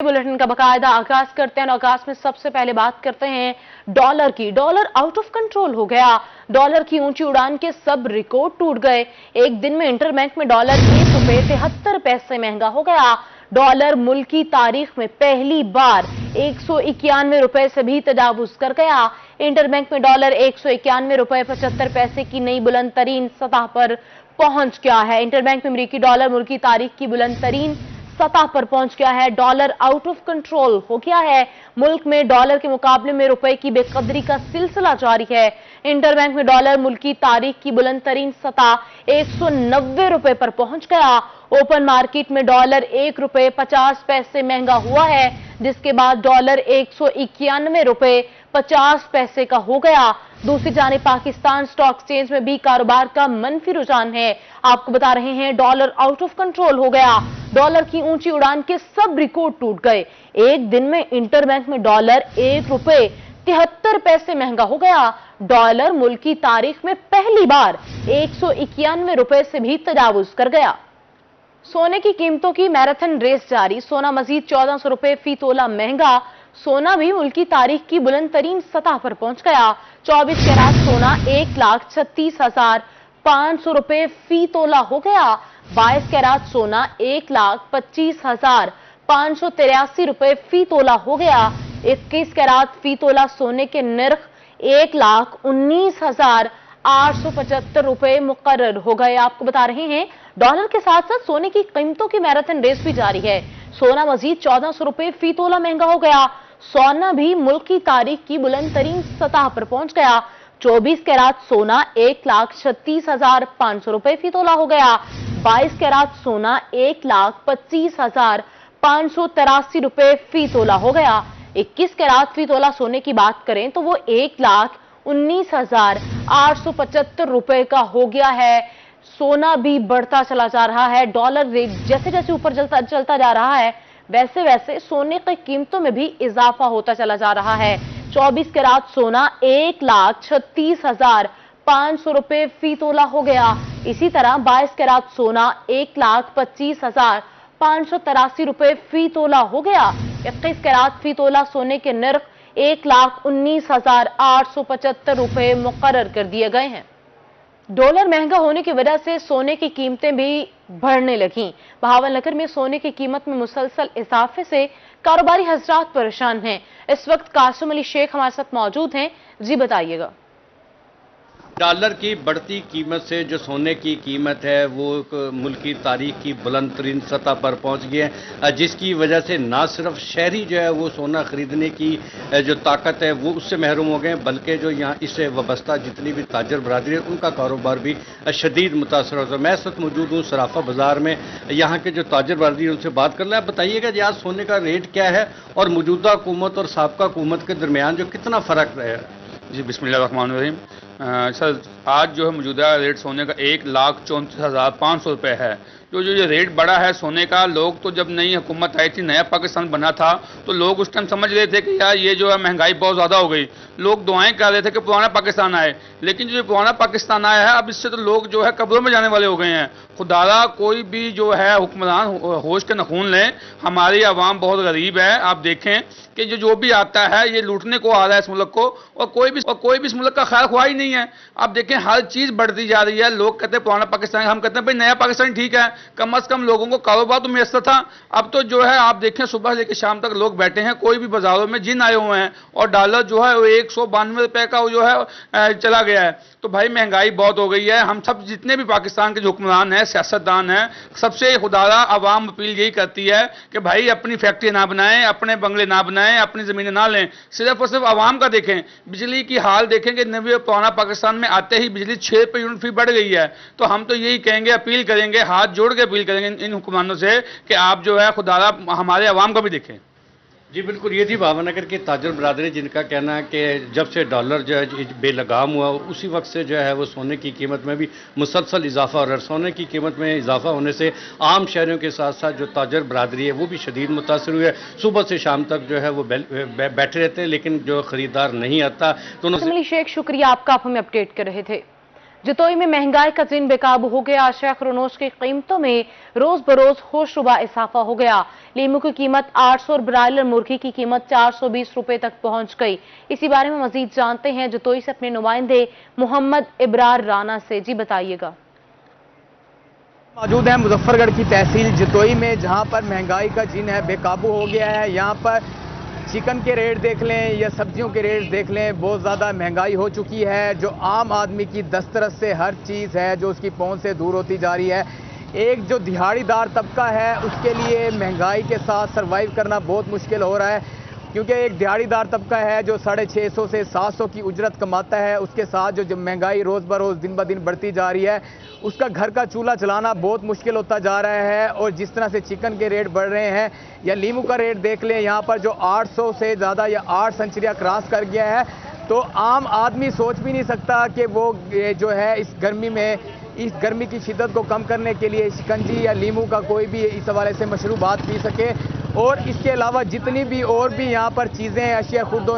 Bulletin का बाकायदा आगाज करते हैं। आगाज में सबसे पहले बात करते हैं डॉलर की। डॉलर आउट ऑफ कंट्रोल हो गया। डॉलर की ऊंची उड़ान के सब रिकॉर्ड टूट गए। एक दिन में इंटरबैंक में डॉलर ₹1.73 महंगा हो गया। डॉलर मुल्क की तारीख में पहली बार ₹191 से भी तजावुज कर गया। इंटरबैंक में डॉलर ₹191.75 की नई बुलंद तरीन सतह पर पहुंच गया है। इंटरबैंक में अमेरिकी डॉलर मुल्क की तारीख की बुलंद तरीन सतह पर पहुंच गया है। डॉलर आउट ऑफ कंट्रोल हो गया है। मुल्क में डॉलर के मुकाबले में रुपए की बेकदरी का सिलसिला जारी है। इंटरबैंक में डॉलर मुल्क की तारीख की बुलंद तरीन सतह ₹190 पर पहुंच गया। ओपन मार्केट में डॉलर ₹1.50 महंगा हुआ है, जिसके बाद डॉलर ₹191.50 का हो गया। दूसरी जानिब पाकिस्तान स्टॉक एक्सचेंज में भी कारोबार का मनफी रुझान है। आपको बता रहे हैं डॉलर आउट ऑफ कंट्रोल हो गया। डॉलर की ऊंची उड़ान के सब रिकॉर्ड टूट गए। एक दिन में इंटरबैंक में डॉलर ₹1.73 महंगा हो गया। डॉलर मुल्क की तारीख में पहली बार ₹191 से भी तजावुज कर गया। सोने की कीमतों की मैराथन रेस जारी। सोना मजीद ₹1400 फी तोला महंगा। सोना भी मुल्क की तारीख की बुलंद तरीन सतह पर पहुंच गया। 24 कैरात सोना ₹1,36,500 फी तोला हो गया। 22 कैरात सोना ₹1,25,583 फी तोला हो गया। 21 कैरात फी तोला सोने के नर्ख ₹1,19,875 मुकर्रर हो गए। आपको बता रहे हैं डॉलर के साथ साथ सोने की कीमतों की मैराथन रेस भी जारी है। सोना मजीद ₹1400 फी तोला महंगा हो गया। सोना भी मुल्क की तारीख की बुलंद तरीन सतह पर पहुंच गया। 24 कैरात सोना ₹1,36,500 फी तोला हो गया। 22 कैरात सोना ₹1,25,583 फी तोला हो गया। 21 कैरात फी तोला सोने की बात करें तो वो ₹1,19,875 का हो गया है। सोना भी बढ़ता चला जा रहा है। डॉलर रेट जैसे जैसे ऊपर चलता जा रहा है, वैसे वैसे सोने की कीमतों में भी इजाफा होता चला जा रहा है। 24 कैरात सोना ₹1,36,500 फी तोला हो गया। इसी तरह 22 कैरात सोना ₹1,25,583 फी तोला हो गया। 21 कैरात फी तोला सोने के नर्ख ₹1,19,875 मुकर्रर कर दिए गए हैं। डॉलर महंगा होने की वजह से सोने की कीमतें भी बढ़ने लगीं। बहावलनगर में सोने की कीमत में मुसलसल इजाफे से कारोबारी हजरात परेशान हैं। इस वक्त कासिम अली शेख हमारे साथ मौजूद हैं। जी बताइएगा। डॉलर की बढ़ती कीमत से जो सोने की कीमत है वो मुल्क की तारीख की बुलंद तरीन सतह पर पहुंच गई है, जिसकी वजह से ना सिर्फ शहरी जो है वो सोना खरीदने की जो ताकत है वो उससे महरूम हो गए, बल्कि जो यहाँ इससे वाबस्ता जितनी भी ताजर बरादरी है उनका कारोबार भी शदीद मुतासर होता है। मैं इस वक्त मौजूद हूँ सराफा बाजार में। यहाँ के जो ताजर बरादरी है उनसे बात कर लें। आप बताइएगा जी आज सोने का रेट क्या है और मौजूदा हुकूमत और साबका हुकूमत के दरमियान जो कितना फ़र्क है? जी बिस्मिल्लाहिर्रहमानिर्रहीम। सर आज जो है मौजूदा रेट सोने का ₹1,34,500 है। जो ये रेट बढ़ा है सोने का, लोग तो जब नई हुकूमत आई थी, नया पाकिस्तान बना था, तो लोग उस टाइम समझ रहे थे कि यार ये जो है महंगाई बहुत ज़्यादा हो गई। लोग दुआएं कर रहे थे कि पुराना पाकिस्तान आए, लेकिन जो पुराना पाकिस्तान आया है अब इससे तो लोग जो है कब्रों में जाने वाले हो गए हैं। खुदारा कोई भी जो है हुक्मरान होश के नखून लें, हमारी आवाम बहुत गरीब है। आप देखें कि जो भी आता है ये लूटने को आ रहा है इस मुल्क को, और कोई भी इस मुल्क का खैर ख्वाह ही नहीं है। आप देखें हर चीज़ बढ़ती जा रही है। लोग कहते हैं पुराना पाकिस्तान, हम कहते हैं भाई नया पाकिस्तान ठीक है, कम अज कम लोगों को कारोबार तो मैसर था। अब तो जो है आप देखें सुबह से लेकर शाम तक लोग बैठे हैं, कोई भी बाजारों में जिन आए हुए हैं, और डॉलर जो है वो ₹192 का जो है चला गया है। तो भाई महंगाई बहुत हो गई है। हम सब जितने भी पाकिस्तान के जो हुक्मरान हैं, सियासतदान हैं, सबसे खुदारा आवाम अपील यही करती है कि भाई अपनी फैक्ट्री ना बनाएं, अपने बंगले ना बनाएं, अपनी ज़मीनें ना लें, सिर्फ और सिर्फ आवाम का देखें। बिजली की हाल देखें कि नवे पुराना पाकिस्तान में आते ही बिजली ₹6 यूनिट फी बढ़ गई है। तो हम तो यही कहेंगे, अपील करेंगे, हाथ जोड़ के अपील करेंगे इन हुक्मरानों से कि आप जो है खुदारा हमारे आवाम का भी देखें। जी बिल्कुल, ये थी भावनगर की ताजर बरादरी जिनका कहना है कि जब से डॉलर जो है बेलगाम हुआ उसी वक्त से जो है वो सोने की कीमत में भी मुसलसल इजाफा हो रहा है। सोने की कीमत में इजाफा होने से आम शहरियों के साथ साथ जो ताजर बरादरी है वो भी शदीद मुतासर हुई है। सुबह से शाम तक जो है वो बैठे रहते हैं, लेकिन जो ख़रीदार नहीं आता। तो शेख शुक्रिया आपका, आप हमें अपडेट कर रहे थे। जतोई में महंगाई का जिन बेकाबू हो गया। अशिया खरनोश की कीमतों में रोज बरोज होशरुबा इजाफा हो गया। लीमू की कीमत 800 और ब्रायलर मुर्गी की कीमत 420 रुपए तक पहुंच गई। इसी बारे में मजीद जानते हैं जतोई से अपने नुमाइंदे मोहम्मद इब्रार राना से। जी बताइएगा। मौजूद है मुजफ्फरगढ़ की तहसील जतोई में, जहां पर महंगाई का जिन है बेकाबू हो गया है। यहां पर चिकन के रेट देख लें या सब्जियों के रेट देख लें, बहुत ज़्यादा महंगाई हो चुकी है। जो आम आदमी की दस्तरस से हर चीज़ है जो उसकी पहुंच से दूर होती जा रही है। एक जो दिहाड़ीदार तबका है उसके लिए महंगाई के साथ सर्वाइव करना बहुत मुश्किल हो रहा है, क्योंकि एक दिहाड़ीदार तबका है जो 650 से 700 की उजरत कमाता है। उसके साथ जो महंगाई रोज़ बरोज़ दिन ब दिन बढ़ती जा रही है, उसका घर का चूल्हा चलाना बहुत मुश्किल होता जा रहा है। और जिस तरह से चिकन के रेट बढ़ रहे हैं या लीमू का रेट देख लें, यहाँ पर जो 800 से ज़्यादा या 8 सेंचुरियाँ क्रॉस कर गया है, तो आम आदमी सोच भी नहीं सकता कि वो जो है इस गर्मी की शिद्दत को कम करने के लिए शिकंजी या लीमू का कोई भी इस हवाले से मशरूबात पी सके। और इसके अलावा जितनी भी और भी यहाँ पर चीज़ें अशिया खुर्द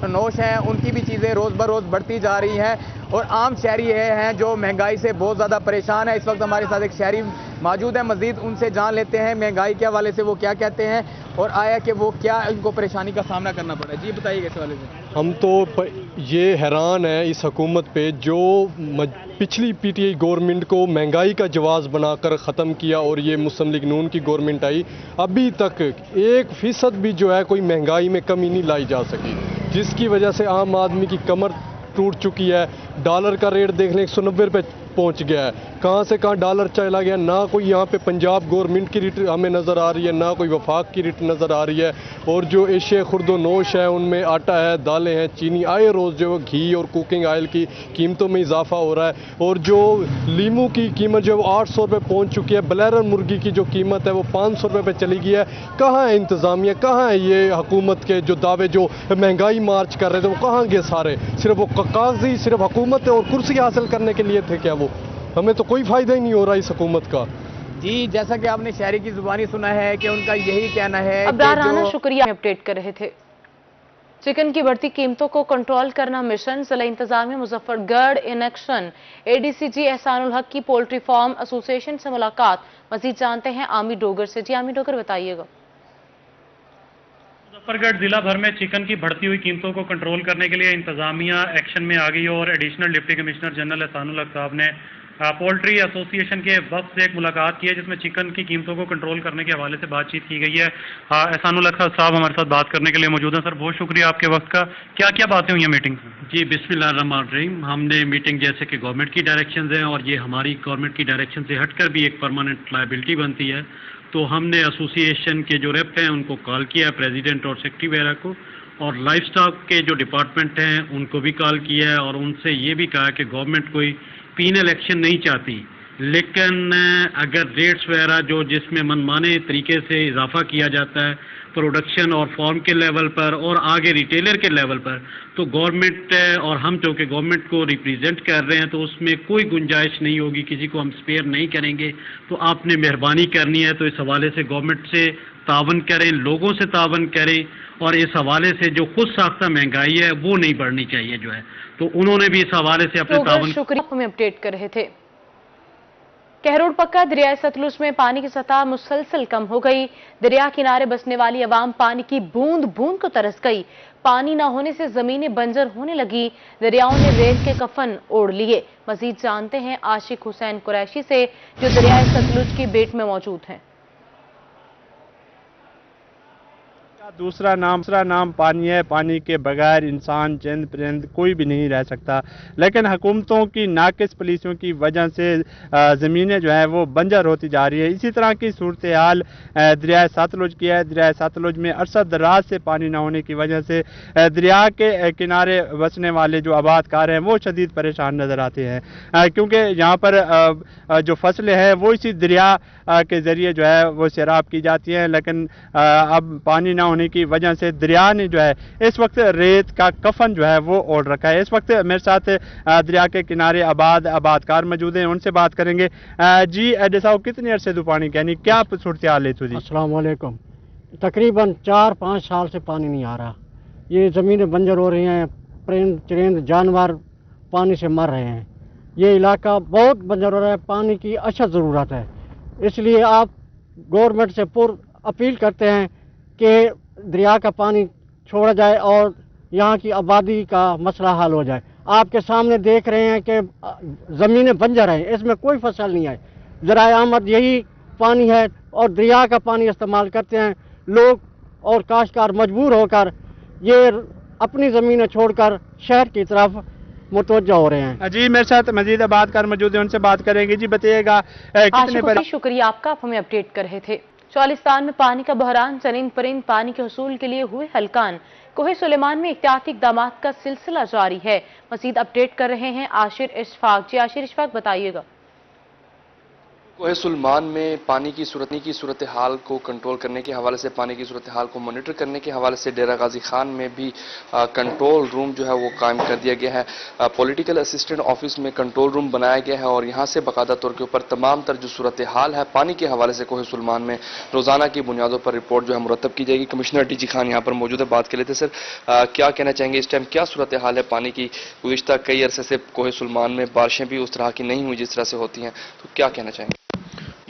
नोश हैं, उनकी भी चीज़ें रोज़ बरोज़ बढ़ती जा रही हैं। और आम शहरी हैं जो महंगाई से बहुत ज़्यादा परेशान है। इस वक्त हमारे साथ एक शहरी मौजूद है, मज़ीद उनसे जान लेते हैं महंगाई के हवाले से वो क्या कहते हैं और आया कि वो क्या इनको परेशानी का सामना करना पड़ा। जी बताइए इस हवाले से। हम तो ये हैरान है इस हुकूमत पे जो पिछली पीटीआई गवर्नमेंट को महंगाई का जवाब बनाकर ख़त्म किया और ये मुस्लिम लीग नून की गवर्नमेंट आई, अभी तक 1% भी जो है कोई महंगाई में कमी नहीं लाई जा सकी, जिसकी वजह से आम आदमी की कमर टूट चुकी है। डॉलर का रेट देख लें 190 रुपये पहुंच गया है। कहां से कहां डॉलर चला गया, ना कोई यहाँ पे पंजाब गवर्नमेंट की रेट हमें नज़र आ रही है, ना कोई वफाक की रेट नज़र आ रही है। और जो एशिया खुर्दो नोश है उनमें आटा है, दालें हैं, चीनी, आए रोज़ जो घी और कुकिंग ऑयल की कीमतों में इजाफा हो रहा है। और जो लीमू की कीमत जो 800 रुपये पहुँच चुकी है, ब्लैरर मुर्गी की जो कीमत है वो 500 रुपये पर चली गई है। कहाँ है इंतज़ामिया, कहाँ है ये हुकूमत के जो दावे जो महंगाई मार्च कर रहे थे वो कहाँ गए सारे? सिर्फ वो कागजी सिर्फ हुकूमत और कुर्सी हासिल करने के लिए थे क्या? वो हमें तो कोई फ़ायदा ही नहीं हो रहा इस हुकूमत का। जी जैसा कि आपने शहरी की जुबानी सुना है कि उनका यही कहना है। अब्रार राना शुक्रिया, अपडेट कर रहे थे। चिकन की बढ़ती कीमतों को कंट्रोल करना मिशन, जिला इंतजामिया मुजफ्फरगढ़ इन एक्शन। एडीसीजी एहसानुल हक की पोल्ट्री फार्म एसोसिएशन से मुलाकात। मजीद जानते हैं आमी डोगर से। जी आमी डोगर बताइएगा। मुजफ्फरगढ़ जिला भर में चिकन की बढ़ती हुई कीमतों को कंट्रोल करने के लिए इंतजामिया एक्शन में आ गई और additional deputy commissioner general Ehsanul हक साहब ने पोल्ट्री एसोसिएशन के वक्त से एक मुलाकात की है, जिसमें चिकन की कीमतों को कंट्रोल करने के हवाले से बातचीत की गई है। एहसानुल हक साहब हमारे साथ बात करने के लिए मौजूद हैं। सर बहुत शुक्रिया आपके वक्त का। क्या क्या बातें हुई हैं मीटिंग में? जी बिस्मिल्लाहिर्रहमानिर्रहीम। हमने मीटिंग जैसे कि गवर्नमेंट की डायरेक्शंस हैं और ये हमारी गवर्नमेंट की डायरेक्शन से हटकर भी एक परमानेंट लायबिलिटी बनती है, तो हमने एसोसिएशन के जो रेप हैं उनको कॉल किया, प्रेसिडेंट और सेक्रेटरी वगैरह को, और लाइफ स्टॉक के जो डिपार्टमेंट हैं उनको भी कॉल किया है और उनसे ये भी कहा कि गवर्नमेंट कोई पीनल एक्शन नहीं चाहती, लेकिन अगर रेट्स वगैरह जो जिसमें मनमाने तरीके से इजाफा किया जाता है प्रोडक्शन और फार्म के लेवल पर और आगे रिटेलर के लेवल पर, तो गवर्नमेंट और हम जो कि गवर्नमेंट को रिप्रेजेंट कर रहे हैं तो उसमें कोई गुंजाइश नहीं होगी, किसी को हम स्पेयर नहीं करेंगे। तो आपने मेहरबानी करनी है तो इस हवाले से गवर्नमेंट से तावन करें, लोगों से तावन करें, और इस हवाले से जो खुद साख्ता महंगाई है वो नहीं बढ़नी चाहिए जो है। तो उन्होंने भी इस हवाले से अपने तावन। शुक्रिया, हमें अपडेट कर रहे थे। कहरोड़ पक्का दरिया सतलुज में पानी की सतह मुसलसल कम हो गई। दरिया किनारे बसने वाली अवाम पानी की बूंद बूंद को तरस गई। पानी न होने से जमीनें बंजर होने लगी। दरियाओं ने रेत के कफन ओढ़ लिए। मजीद जानते हैं आशिक हुसैन कुरैशी से, जो दरिया सतलुज की बेट में मौजूद हैं। दूसरा नाम पानी है। पानी के बगैर इंसान, चंद परिंद कोई भी नहीं रह सकता, लेकिन हुकूमतों की नाकिस पॉलिसियों की वजह से ज़मीनें जो है वो बंजर होती जा रही है। इसी तरह की सूरत हाल दरिया सतलुज की है। दरिया सतलुज में अरसा दराज से पानी न होने की वजह से दरिया के किनारे बसने वाले जो आबादकार हैं वो शदीद परेशान नज़र आते हैं, क्योंकि यहाँ पर जो फसलें हैं वो इसी दरिया के ज़रिए जो है वो सैराब की जाती हैं, लेकिन अब पानी ना होने की वजह से दरिया ने जो है इस वक्त रेत का कफन जो है वो ओढ़ रखा है। इस वक्त मेरे साथ दरिया के किनारे आबादकार मौजूद हैं, उनसे बात करेंगे। जी एडे साहब, कितने अरसे तो पानी कहनी क्या सूरत हाल है? अस्सलाम वालेकुम। तकरीबन 4-5 साल से पानी नहीं आ रहा। ये ज़मीनें बंजर हो रही हैं, परिंद चरिंद जानवर पानी से मर रहे हैं। ये इलाका बहुत बंजर हो रहा है, पानी की अशद ज़रूरत है। इसलिए आप गवर्नमेंट से अपील करते हैं कि दरिया का पानी छोड़ा जाए और यहाँ की आबादी का मसला हल हो जाए। आपके सामने देख रहे हैं कि ज़मीनें बंजर हैं, इसमें कोई फसल नहीं है। ज़राए आमद यही पानी है और दरिया का पानी इस्तेमाल करते हैं लोग, और काश्तकार मजबूर होकर ये अपनी ज़मीनें छोड़कर शहर की तरफ मुतवज्जा हो रहे हैं। जी, मेरे साथ मजीद आबादकार मौजूद हैं, उनसे बात करेंगे। जी बताइएगा कितने शुक्रिया आपका, आप हमें अपडेट कर रहे थे। चौलिस्तान में पानी का बहरान, चनिंद परिंद पानी के हुसूल के लिए हुए हलकान। कोहे सुलेमान में एहतियाती इक़दामात का सिलसिला जारी है। मजीद अपडेट कर रहे हैं आशिर इशफाक। जी आशिर इशफाक, बताइएगा। कोहे सुलेमान में पानी की सूरत हाल को कंट्रोल करने के हवाले से, पानी की सूरत हाल को मॉनिटर करने के हवाले से डेरा गाजी खान में भी कंट्रोल रूम जो है वो कायम कर दिया गया है। पॉलिटिकल असिस्टेंट ऑफिस में कंट्रोल रूम बनाया गया है और यहाँ से बाकायदा तौर के ऊपर तमाम तर जो सूरत हाल है पानी के हवाले से कोहे सुलेमान में रोजाना की बुनियादों पर रिपोर्ट जो है मुरतब की जाएगी। कमिश्नर डी जी खान यहाँ पर मौजूद है, बात कर लेते। सर, क्या कहना चाहेंगे इस टाइम, क्या सूरत हाल है पानी की? गुज़िश्ता कई अरसे से कोहे सुलेमान में बारिशें भी उस तरह की नहीं हुई जिस तरह से होती हैं, तो क्या कहना चाहेंगे?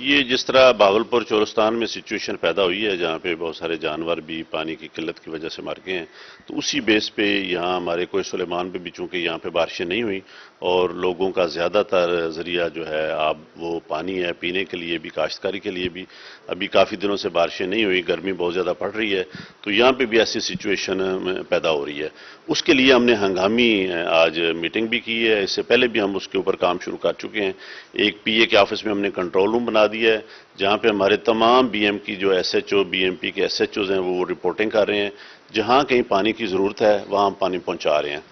ये जिस तरह बावलपुर चोरस्तान में सिचुएशन पैदा हुई है जहाँ पे बहुत सारे जानवर भी पानी की किल्लत की वजह से मर गए हैं, तो उसी बेस पे यहाँ हमारे कोहे सुलेमान पे भी चूंकि यहाँ पे बारिशें नहीं हुई और लोगों का ज़्यादातर ज़रिया जो है अब वो पानी है, पीने के लिए भी, काश्तकारी के लिए भी। अभी काफ़ी दिनों से बारिशें नहीं हुई, गर्मी बहुत ज़्यादा पड़ रही है, तो यहाँ पे भी ऐसी सिचुएशन पैदा हो रही है। उसके लिए हमने हंगामी आज मीटिंग भी की है, इससे पहले भी हम उसके ऊपर काम शुरू कर चुके हैं। एक PA के ऑफिस में हमने कंट्रोल रूम बना दिया है जहाँ पे हमारे तमाम BM की जो SHO, BMP के SHOs हैं वो रिपोर्टिंग कर रहे हैं। जहाँ कहीं पानी की ज़रूरत है वहाँ हम पानी पहुँचा रहे हैं।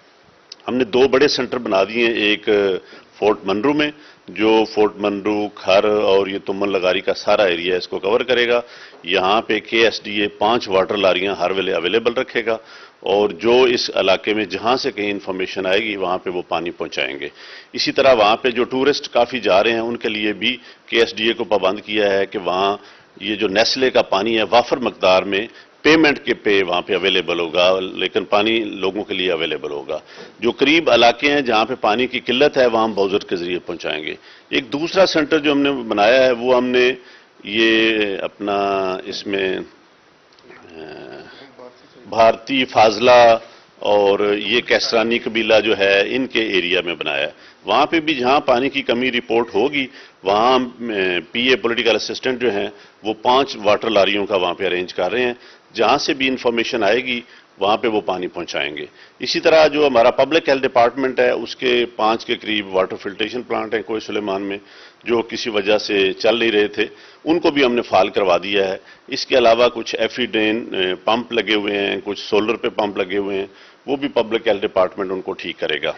हमने 2 बड़े सेंटर बना दिए हैं, एक फोर्ट मनरू में जो फोर्ट मनरू, खर और ये तुमन लगारी का सारा एरिया इसको कवर करेगा। यहाँ पे KSDA 5 वाटर लारियाँ हर वेले अवेलेबल रखेगा और जो इस इलाके में जहाँ से कहीं इंफॉर्मेशन आएगी वहाँ पे वो पानी पहुँचाएंगे। इसी तरह वहाँ पे जो टूरिस्ट काफ़ी जा रहे हैं उनके लिए भी KSDA को पाबंद किया है कि वहाँ ये जो नेस्ले का पानी है वाफर मकदार में पेमेंट के पे वहाँ पे अवेलेबल होगा, लेकिन पानी लोगों के लिए अवेलेबल होगा। जो करीब इलाके हैं जहाँ पे पानी की किल्लत है वहाँ हम बाउजर के जरिए पहुँचाएंगे। एक दूसरा सेंटर जो हमने बनाया है वो हमने ये अपना इसमें भारतीय फाजला और ये कैसरानी कबीला जो है इनके एरिया में बनाया है। वहाँ पे भी जहाँ पानी की कमी रिपोर्ट होगी वहाँ PA पॉलिटिकल असिस्टेंट जो हैं वो 5 वाटर लारियों का वहाँ पे अरेंज कर रहे हैं। जहाँ से भी इंफॉर्मेशन आएगी वहाँ पे वो पानी पहुँचाएंगे। इसी तरह जो हमारा पब्लिक हेल्थ डिपार्टमेंट है उसके 5 के करीब वाटर फिल्ट्रेशन प्लांट हैं कोहे सुलेमान में जो किसी वजह से चल नहीं रहे थे, उनको भी हमने फाल करवा दिया है। इसके अलावा कुछ एफिडेन पंप लगे हुए हैं, कुछ सोलर पे पंप लगे हुए हैं, वो भी पब्लिक हेल्थ डिपार्टमेंट उनको ठीक करेगा।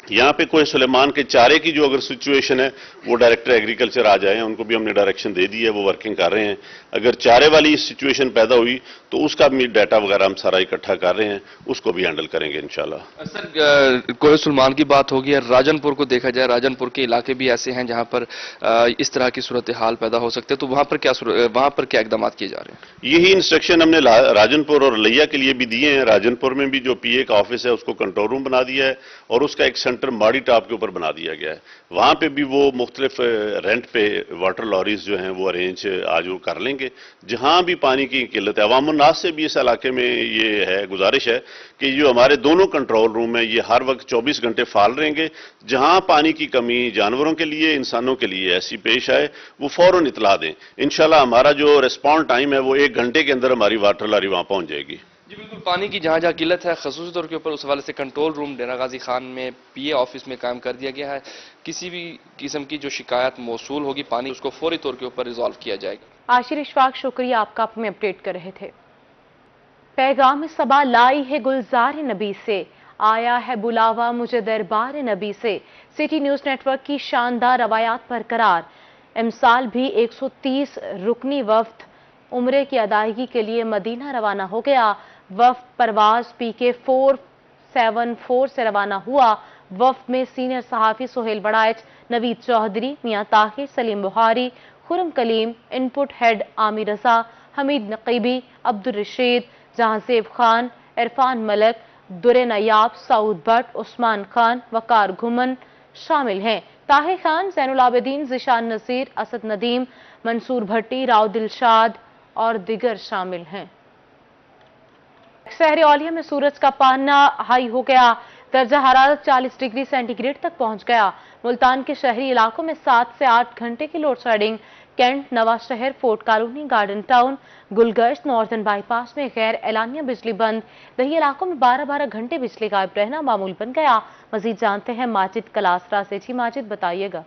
यहाँ पे कोहे सुलेमान के चारे की जो अगर सिचुएशन है वो डायरेक्टर एग्रीकल्चर आ जाए, उनको भी हमने डायरेक्शन दे दी है, वो वर्किंग कर रहे हैं। अगर चारे वाली सिचुएशन पैदा हुई तो उसका भी डाटा वगैरह हम सारा इकट्ठा कर रहे हैं, उसको भी हैंडल करेंगे इंशाल्लाह। सर, कोहे सुलेमान की बात होगी, राजनपुर को देखा जाए, राजनपुर के इलाके भी ऐसे हैं जहाँ पर इस तरह की सूरत हाल पैदा हो सकते हैं, तो वहाँ पर क्या इकदाम किए जा रहे हैं? यही इंस्ट्रक्शन हमने राजनपुर और लिया के लिए भी दिए हैं। राजनपुर में भी जो PA का ऑफिस है उसको कंट्रोल रूम बना दिया है और उसका एक सेंटर माड़ी टाप के ऊपर बना दिया गया है। वहां पे भी वो मुख्तलिफ रेंट पे वाटर लॉरीज जो हैं वो अरेंज आज वो कर लेंगे। जहां भी पानी की किल्लत है, अवामुन्नास से भी इस इलाके में ये है गुजारिश है कि जो हमारे दोनों कंट्रोल रूम है ये हर वक्त 24 घंटे फाल रहेंगे। जहां पानी की कमी जानवरों के लिए, इंसानों के लिए ऐसी पेश आए वो फौरन इतला दें। इंशाल्लाह हमारा जो रिस्पॉन्ड टाइम है वो 1 घंटे के अंदर हमारी वाटर लॉरी वहां पहुंच जाएगी। जी बिल्कुल, पानी की जहाँ जहाँ किल्लत है खसूसी तौर के ऊपर उस हवाले से कंट्रोल रूम डेरा गाजी खान में PA ऑफिस में कायम कर दिया गया है। किसी भी किस्म की जो शिकायत मौसूल होगी पानी उसको फौरी तौर के ऊपर रिजॉल्व किया जाएगा। आशिर इशफाक, शुक्रिया आपका, आप हमें अपडेट कर रहे थे। पैगाम सबा लाई है गुलजार नबी से, आया है बुलावा मुझे दरबार नबी से। सिटी न्यूज नेटवर्क की शानदार रवायात बरकरार। इमसाल भी 130 रुकनी वफ्द उम्रे की अदायगी के लिए मदीना रवाना हो गया। वफ्द परवाज PK 474 से रवाना हुआ। वफ्द में सीनियर सहाफी सुहेल बड़ाइच, नवीद चौधरी, मियां ताहिर, सलीम बुहारी, खुरम कलीम, इनपुट हेड आमिर रजा, हमीद नकीबी, अब्दुल रशीद, जहांसेब खान, इरफान मलक, दुरे नयाब, सऊद भट्ट, उस्मान खान, वकार घुमन, शामिल हैं। ताहिर खान, ज़ैनुल आबिदीन, ज़िशान नसीर, असद नदीम, मंसूर भट्टी, राव दिलशाद और दिगर शामिल हैं। शहर औलिया में सूरज का पाना हाई हो गया। दर्जा हरारत 40 डिग्री सेंटीग्रेड तक पहुंच गया। मुल्तान के शहरी इलाकों में 7 से 8 घंटे की load shedding. Cantt, Nawaz Shehar, fort colony, garden town, Gulgasht, northern bypass में गैर एलानिया बिजली बंद। दही इलाकों में 12-12 घंटे बिजली गायब रहना मामूल बन गया। मजीद जानते हैं माजिद कलासरा से। जी माजिद, बताइएगा।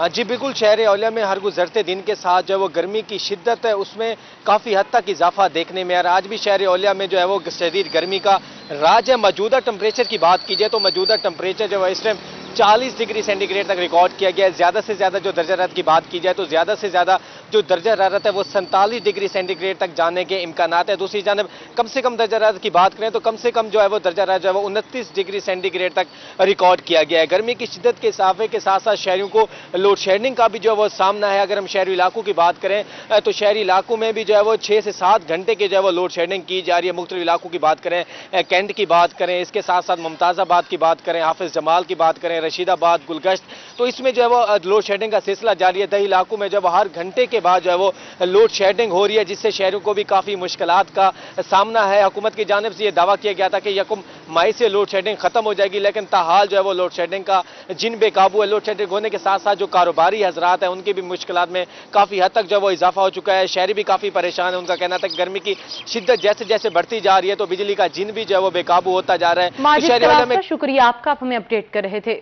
जी बिल्कुल, शहर औलिया में हर गुजरते दिन के साथ जो वो गर्मी की शिद्दत है उसमें काफ़ी हद तक इजाफा देखने में आ रहा है। आज भी शहर औलिया में जो है वो शदीद गर्मी का राज है। मौजूदा टेम्परेचर की बात की जाए तो मौजूदा टेम्परेचर जो है इस टाइम 40 डिग्री सेंटीग्रेड तक रिकॉर्ड किया गया है। ज़्यादा से ज़्यादा जो दर्जा हरारत की बात की जाए तो ज़्यादा से ज़्यादा जो दर्जा हरारत है वो 47 डिग्री सेंटीग्रेड तक जाने के इम्कानात है। दूसरी जानब कम से कम दर्जा हरारत की बात करें तो कम से कम जो है वो दर्जा हरारत जो है वो 29 डिग्री सेंटीग्रेड तक रिकॉर्ड किया गया है। गर्मी की शिद्दत के इजाफे के साथ साथ शहरियों को लोड शेडिंग का भी जो है वो सामना है। अगर हम शहरी इलाकों की बात करें तो शहरी इलाकों में भी जो है वो 6 से 7 घंटे की जो है वो लोड शेडिंग की जा रही है। मुख्तलिफ इलाकों की बात करें, कैंट की बात करें, इसके साथ साथ मुमताज़ाबाद की बात करें, हाफिज जमाल की बात करें, रशीदाबाद, गुलगश्त, तो इसमें जो है वो लोड शेडिंग का सिलसिला जारी है। दही इलाकों में जब हर घंटे के बाद जो है वो लोड शेडिंग हो रही है, जिससे शहरों को भी काफ़ी मुश्किलात का सामना है। हुकूमत की जानिब से ये दावा किया गया था कि 1 मई से लोड शेडिंग खत्म हो जाएगी, लेकिन ताहाल जो है वो लोड शेडिंग का जिन बेकाबू है। लोड शेडिंग होने के साथ साथ जो कारोबारी हजरात हैं उनकी भी मुश्किलात में काफ़ी हद तक जो वो इजाफा हो चुका है। शहरी भी काफ़ी परेशान है। उनका कहना था कि गर्मी की शिद्दत जैसे जैसे बढ़ती जा रही है तो बिजली का जिन भी जो है वो बेकाबू होता जा रहा है। माजिद, शुक्रिया आपका, आप हमें अपडेट कर रहे थे।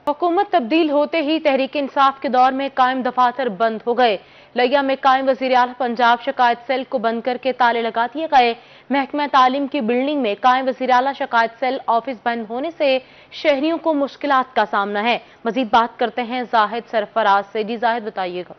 हुकूमत तब्दील होते ही तहरीक इंसाफ के दौर में कायम दफातर बंद हो गए। लिया में कायम वज़ीर आला पंजाब शिकायत सेल को बंद करके ताले लगा दिए गए। महकमा तालीम की बिल्डिंग में कायम वज़ीर आला शिकायत सेल ऑफिस बंद होने से शहरियों को मुश्किलात का सामना है। मजीद बात करते हैं जाहिद सरफराज से। जी जाहिद, बताइएगा।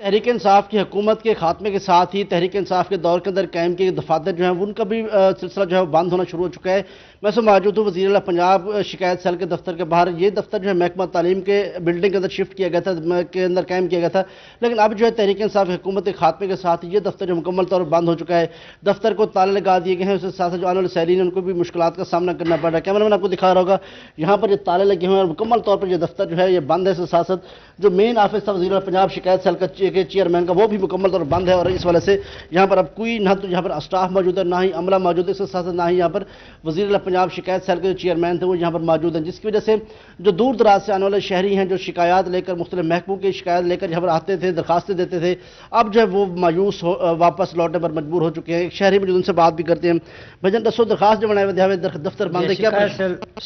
तहरीक इंसाफ की हुकूमत के खात्मे के साथ ही तहरीक इंसाफ के दौर के अंदर कायम किए दफातर जो हैं उनका भी सिलसिला जो है बंद होना शुरू हो चुका है। मैं से मौजूद हूँ वज़ीर आला पंजाब शिकायत सेल के दफ्तर के बाहर। ये दफ्तर जो है महकमा तालीम के बिल्डिंग के अंदर शिफ्ट किया गया था, के अंदर कायम किया गया था, लेकिन अब जो है तहरीक इंसाफ हुकूमत के खात्मे के साथ ये दफ्तर जो मुकम्मल तौर पर बंद हो चुका है। दफ्तर को ताले लगा दिए गए हैं। उसके साथ साथ जो आने वाले सैलीन उनको भी मुश्किलात का सामना करना पड़ रहा है। कैमरामैन आपको दिखा रहा होगा यहाँ पर ये ताले लगे हुए हैं और मुकम्मल तौर पर यह दफ्तर जो है ये बंद है। इसके साथ साथ जो मेन ऑफिस था वज़ीर आला पंजाब शिकायत सेल के चेयरमैन का, वो भी मुकम्मल तौर पर बंद है और इस वजह से यहाँ पर अब कोई ना तो यहाँ पर स्टाफ मौजूद है, ना ही अमला मौजूद है। इसके साथ साथ ना ही यहाँ पर वज़ीर आला पंजाब शिकायत सेल के जो चेयरमैन थे वो यहाँ पर मौजूद हैं, जिसकी वजह से जो दूर दराज से आने वाले शहरी हैं जो शिकायत लेकर मुख्तलिफ महकमों की शिकायत लेकर यहाँ पर आते थे, दरखास्तें देते थे, अब जो है वो मायूस वापस लौटने पर मजबूर हो चुके हैं। एक शहरी मौजूद उनसे बात भी करते हैं। भजन दसो दरखास्त जो बनाए हुए दफ्तर बंद है, क्या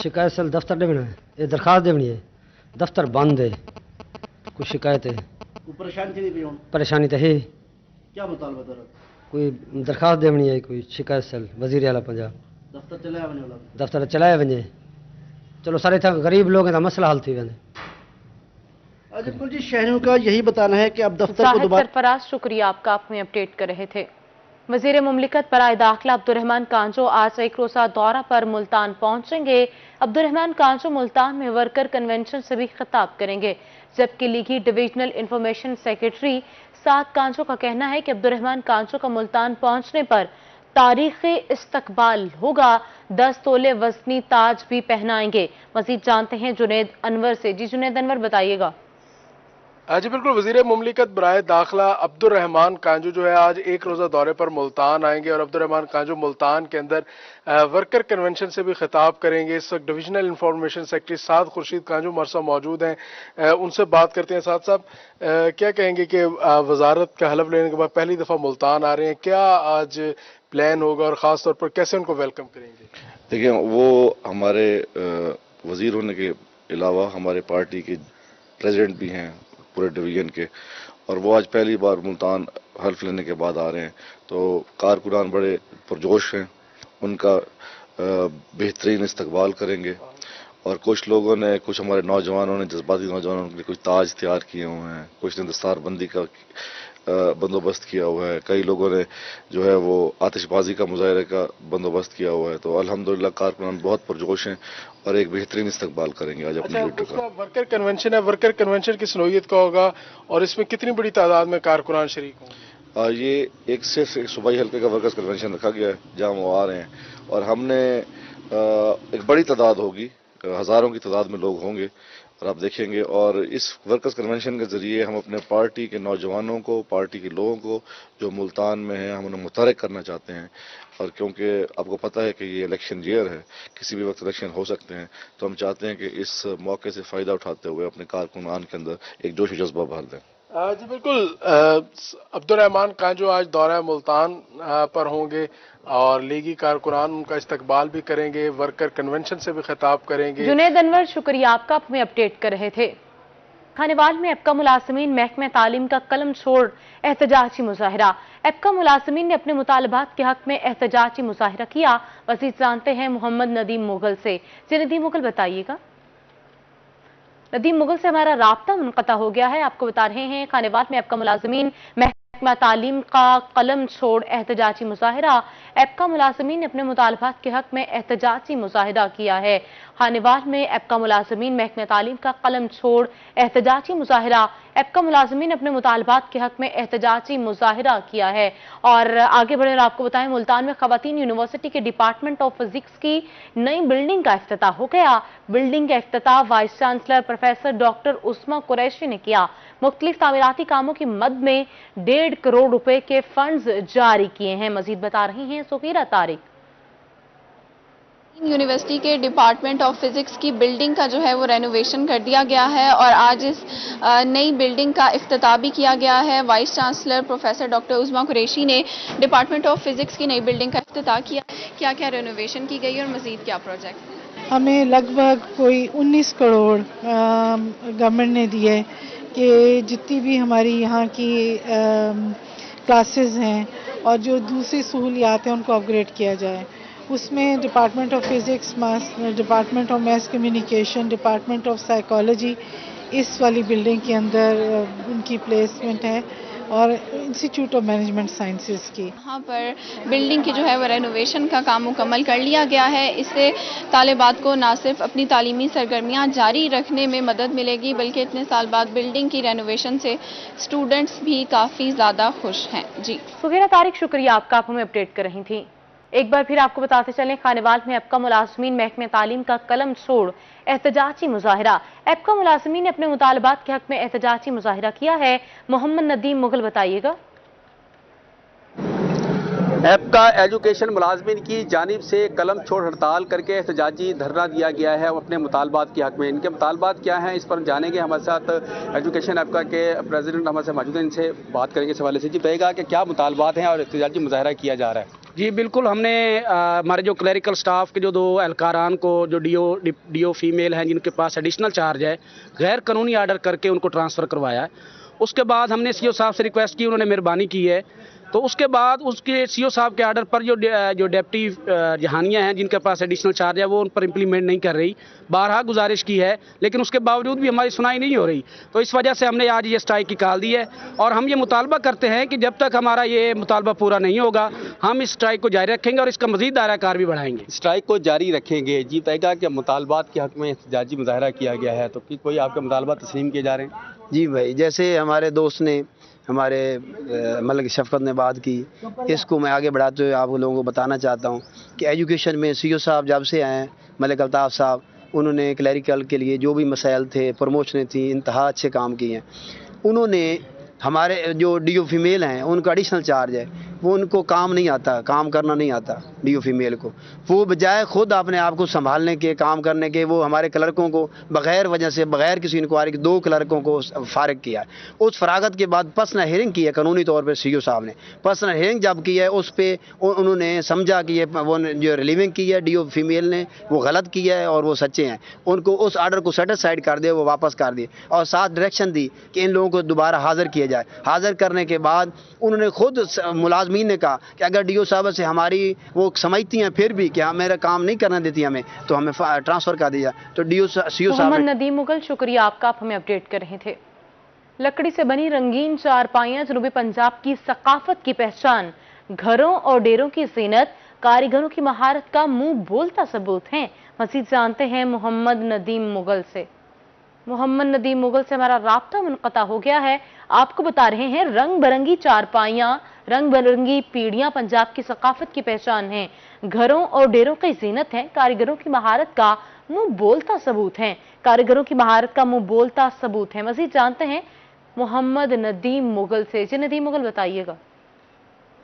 शिकायत सेल दफ्तर नहीं बनाए, ये दरखास्त देनी है, दफ्तर बंद है, कुछ शिकायत है, परेशानी तो है, क्या मुतालबा था? कोई दरखास्त देनी है, कोई शिकायत सेल वज़ीर आला पंजाब दफ्तर चलाया वने, चलो सारे था गरीब लोग हैं, मसला हल थी वने। बिल्कुल जी, शहरियों का यही बताना है कि अब दफ्तर को दोबारा। सरफराज, शुक्रिया आपका, आप हमें अपडेट कर रहे थे। वज़ीर मुमलिकत बराए दाखिला अब्दुर्रहमान कांजो आज एक रोज़ा दौरा पर मुल्तान पहुंचेंगे। अब्दुर्रहमान कांजो मुल्तान में वर्कर कन्वेंशन से भी खिताब करेंगे, जबकि लीगी डिविजनल इंफॉर्मेशन सेक्रेटरी साद कांजो का कहना है कि अब्दुर्रहमान कांजो का मुल्तान पहुंचने पर तारीख़ी इस्तकबाल होगा। 10 तोले वज़नी ताज भी पहनाएंगे। मज़ीद जानते हैं जुनैद अनवर से। जी जुनैद अनवर, बताइएगा। जी बिल्कुल, वज़ीर मुमलिकत बराए दाखिला अब्दुर्रहमान कांजो जो है आज एक रोज़ा दौरे पर मुल्तान आएंगे और अब्दुर्रहमान कांजो मुल्तान के अंदर वर्कर कन्वेंशन से भी खिताब करेंगे। इस वक्त डिविजनल इंफॉर्मेशन सेक्रेटरी साद खुर्शीद कांजो मरसा मौजूद हैं, उनसे बात करते हैं। साद साहब, क्या कहेंगे कि वजारत का हलफ लेने के बाद पहली दफ़ा मुल्तान आ रहे हैं, क्या आज प्लान होगा और ख़ास तौर पर कैसे उनको वेलकम करेंगे? देखिए, वो हमारे वज़ीर होने के अलावा हमारे पार्टी के प्रेसिडेंट भी हैं पूरे डिवीजन के, और वो आज पहली बार मुल्तान हल्फ लेने के बाद आ रहे हैं, तो कारकुनान बड़े पुरजोश हैं, उनका बेहतरीन इस्तकबाल करेंगे। और कुछ लोगों ने, कुछ हमारे नौजवानों ने, जज्बाती नौजवानों ने कुछ ताज तैयार किए हुए हैं, कुछ ने दस्तारबंदी का बंदोबस्त किया हुआ है, कई लोगों ने जो है वो आतिशबाजी का मुजाहरे का बंदोबस्त किया हुआ है। तो अल्हम्दुलिल्लाह कारकुनान बहुत पुरजोश हैं और एक बेहतरीन इस्तकबाल करेंगे आज अपने लीडर का। वर्कर कन्वेंशन है, वर्कर कन्वेंशन किस नौइयत का होगा और इसमें कितनी बड़ी तादाद में कारकुनान शरीक होंगे? ये सिर्फ एक सूबाई हल्के का वर्कर्स कन्वेंशन रखा गया है जहाँ वो आ रहे हैं, और हमने एक बड़ी तादाद होगी, हज़ारों की तादाद में लोग होंगे और आप देखेंगे। और इस वर्कर्स कन्वेंशन के ज़रिए हम अपने पार्टी के नौजवानों को, पार्टी के लोगों को जो मुल्तान में हैं, हम उन्हें मुतहरिक करना चाहते हैं। और क्योंकि आपको पता है कि ये इलेक्शन ईयर है, किसी भी वक्त इलेक्शन हो सकते हैं, तो हम चाहते हैं कि इस मौके से फ़ायदा उठाते हुए अपने कारकुनान के अंदर एक जोश व जज्बा भर दें। जी बिल्कुल, अब्दुल रहमान कांजो आज दौरा मुल्तान पर होंगे और लीगी कारकुनान उनका इस्तकबाल भी करेंगे, वर्कर कन्वेंशन से भी खिताब करेंगे। जुनैद अनवर, शुक्रिया आपका, आप हमें अपडेट कर रहे थे। खानेवाल में एपका मुलाजमीन महकमे तालीम का कलम छोड़ एहतजाजी मुजाहिरा। एपका मुलाजमीन ने अपने मुतालबात के हक में एहतजाजी मुजाहिरा किया। मज़ीद जानते हैं मोहम्मद नदीम मुगल से। जी नदीम मुगल, बताइएगा। नदीम मुगल से हमारा राब्ता मुनक़ता हो गया है। आपको बता रहे हैं खानेवाल में एपका मुलाजमीन महकमा तालीम का कलम छोड़ एहतजाजी मुजाहिरा। एपका मुलाजमीन ने अपने मुतालबात के हक में एहतजाजी मुजाहिरा किया है। खानेवाल में एपका मुलाजमीन महकमा तालीम का कलम छोड़ एहतजाजी मुजाहिरा। एपका मुलाजमीन ने अपने मुतालबात के हक में एहतजाजी मुजाहिरा किया है। और आगे बढ़े और आपको बताएं, मुल्तान में खवातीन यूनिवर्सिटी के डिपार्टमेंट ऑफ फिजिक्स की नई बिल्डिंग का इफ्तिताह हो गया। बिल्डिंग का इफ्तिताह vice chancellor professor doctor Usma Qureshi ने किया। मुख्तलिफ तामीराती कामों की मद में 1.5 करोड़ रुपए के फंड्स जारी किए हैं। मजीद बता रही हैं सुकीरा तारिक। यूनिवर्सिटी के डिपार्टमेंट ऑफ फिजिक्स की बिल्डिंग का जो है वो रेनोवेशन कर दिया गया है और आज इस नई बिल्डिंग का इफ्तिताह भी किया गया है। Vice chancellor professor doctor Usma Qureshi ने डिपार्टमेंट ऑफ फिजिक्स की नई बिल्डिंग का इफ्तिताह किया। क्या क्या रेनोवेशन की गई और मजीद क्या प्रोजेक्ट? हमें लगभग कोई 19 करोड़ गवर्नमेंट ने दिए कि जितनी भी हमारी यहाँ की क्लासेस हैं और जो दूसरी सहूलियात हैं उनको अपग्रेड किया जाए। उसमें department of physics, department of math communication, department of psychology, इस वाली बिल्डिंग के अंदर उनकी प्लेसमेंट है और इंस्टीट्यूट ऑफ मैनेजमेंट साइंसेज की। यहाँ पर बिल्डिंग की जो है वो रेनोवेशन का काम मुकम्मल कर लिया गया है। इससे तालिबात को ना सिर्फ अपनी तालीमी सरगर्मियाँ जारी रखने में मदद मिलेगी बल्कि इतने साल बाद बिल्डिंग की रेनोवेशन से स्टूडेंट्स भी काफ़ी ज़्यादा खुश हैं। जी सुगैरा तारिक, शुक्रिया आपका, आप हमें अपडेट कर रही थी। एक बार फिर आपको बताते चलें, खानेवाल में एपका मुलाजमीन महकमे तालीम का कलम छोड़ एहतजाजी मुजाहिरा। एपका मुलाजमीन ने अपने मुतालबात के हक में एहतजाजी मुजाहिरा किया है। मोहम्मद नदीम मुगल, बताइएगा। एपका एजुकेशन मुलाजमीन की जानिब से कलम छोड़ हड़ताल करके एहतजाजी धरना दिया गया है अपने मुतालबात के हक में। इनके मुतालबात क्या हैं, इस पर जानेंगे। हमारे साथ एजुकेशन एपका के प्रेसिडेंट हमारे साथ मौजूद हैं, इनसे बात करेंगे इस हवाले से। जी बताइएगा कि क्या मुतालबात हैं और एहतजाजी मुजाहिरा किया जा रहा है? जी बिल्कुल, हमने हमारे जो क्लरिकल स्टाफ के जो 2 एहलकारान को जो डीओ फीमेल हैं जिनके पास एडिशनल चार्ज है, गैर कानूनी आर्डर करके उनको ट्रांसफ़र करवाया है। उसके बाद हमने सीओ साहब से रिक्वेस्ट की, उन्होंने मेहरबानी की है। तो उसके बाद उसके सीओ साहब के आर्डर पर जो डेप्टी जहानियाँ हैं जिनके पास एडिशनल चार्ज है वो उन पर इम्प्लीमेंट नहीं कर रही। बारहा गुजारिश की है लेकिन उसके बावजूद भी हमारी सुनाई नहीं हो रही। तो इस वजह से हमने आज ये स्ट्राइक निकाल दी है और हम ये मुतालबा करते हैं कि जब तक हमारा ये मुतालबा पूरा नहीं होगा हम इस स्ट्राइक को जारी रखेंगे और इसका मजीद दायरा कार भी बढ़ाएंगे। स्ट्राइक को जारी रखेंगे। जी बताएगा कि मुतालबात के हक में एहतजाजी मुजाहिरा किया गया है, तो कि कोई आपके मुतालबा तस्लीम किए जा रहे हैं? जी भाई, जैसे हमारे दोस्त ने, हमारे मलिक शफकत ने बात की, इसको मैं आगे बढ़ाते हुए आप लोगों को बताना चाहता हूँ कि एजुकेशन में सीओ साहब जब से आए हैं, मलिक अल्ताफ़ साहब, उन्होंने क्लरिकल के लिए जो भी मसाइल थे, प्रमोशनें थी, इंतहा अच्छे काम किए हैं। उन्होंने हमारे जो डीओ फीमेल हैं उनका एडिशनल चार्ज है, वो उनको काम नहीं आता, काम करना नहीं आता डीओ फीमेल को। वो बजाय खुद अपने आप को संभालने के, काम करने के, वो हमारे क्लर्कों को बग़ैर वजह से, बग़ैर किसी इंक्वायरी के 2 क्लर्कों को फारिग किया। उस फरागत के बाद पर्सनल हियरिंग की है कानूनी तौर पर सीओ साहब ने। पर्सनल हियरिंग जब की है उस पर उन्होंने समझा कि ये वो जो रिलीविंग की है डीओ फीमेल ने वो गलत किया है और वो सच्चे हैं। उनको उस आर्डर को सेटिस्फाइड कर दिए, वो वापस कर दिए और साथ डायरेक्शन दी कि इन लोगों को दोबारा हाजिर किया जाए। हाजिर करने के बाद उन्होंने खुद मुलाजमीन ने कहा कि अगर डीओ साहब से हमारी वो समझती हैं फिर भी कि हाँ मेरा काम नहीं करने देती हमें, तो हमें ट्रांसफ़र कर दिया। तो सीओ साहब। मोहम्मद नदीम मुगल, शुक्रिया आपका, आप हमें अपडेट कर रहे थे। लकड़ी से बनी रंगीन चारपाइयां जनूबी पंजाब की सकाफत की पहचान। घरों और डेरों की ज़ीनत कारीगरों की महारत का मुंह बोलता सबूत है। मज़ीद जानते हैं मोहम्मद नदीम मुगल से। मोहम्मद नदीम मुगल से हमारा राब्ता मुनक़ता हो गया है। आपको बता रहे हैं, रंग बिरंगी चारपाइयाँ, रंग बिरंगी पीढ़ियाँ पंजाब की सकाफत की पहचान हैं, घरों और डेरों की जीनत है, कारीगरों की महारत का मुंह बोलता सबूत है, कारीगरों की महारत का मुंह बोलता सबूत है। मजीद जानते हैं मोहम्मद नदीम मुगल से। जी नदीम मुगल, बताइएगा।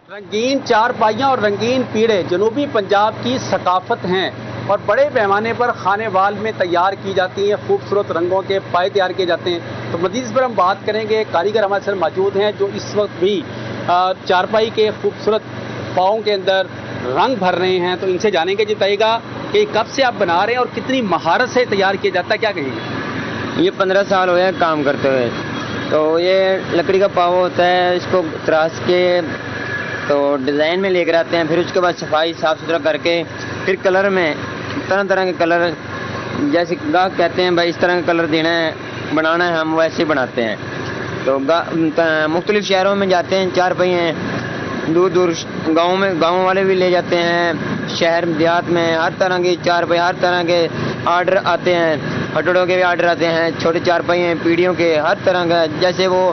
रंगीन चारपाइयाँ और रंगीन पीढ़े जनूबी पंजाब की सकाफत हैं और बड़े पैमाने पर खानेवाल में तैयार की जाती हैं, खूबसूरत रंगों के पाए तैयार किए जाते हैं। तो मजीद इस पर हम बात करेंगे, कारीगर हमारे साथ मौजूद हैं जो इस वक्त भी चारपाई के खूबसूरत पाँव के अंदर रंग भर रहे हैं। तो इनसे जानेंगे, बताइएगा कि कब से आप बना रहे हैं और कितनी महारत से तैयार किया जाता है, क्या कहेंगे? ये 15 साल हो गए काम करते हुए। तो ये लकड़ी का पाव होता है, इसको तराश के तो डिज़ाइन में लेकर आते हैं, फिर उसके बाद सफाई साफ़ सुथरा करके फिर कलर में तरह तरह के कलर, जैसे गाहक कहते हैं भाई इस तरह का कलर देना है, बनाना है, हम वैसे ही बनाते हैं। तो मुख्तलिफ शहरों में जाते हैं, चारपाइयाँ दूर दूर गाँव वाले भी ले जाते हैं, शहर देहात में हर तरह की चारपाई, हर तरह के आर्डर आते हैं, हटड़ों के भी आर्डर आते हैं, छोटे चारपाइयाँ पीढ़ियों के हर तरह का जैसे वो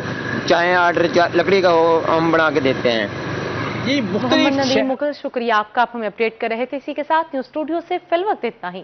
चाहे आर्डर लकड़ी का हो हम बना के देते हैं। मोहम्मद नदीम मुगल, शुक्रिया आपका, आप हमें अपडेट कर रहे थे। इसी के साथ न्यूज़ स्टूडियो से फिल वक्त इतना ही।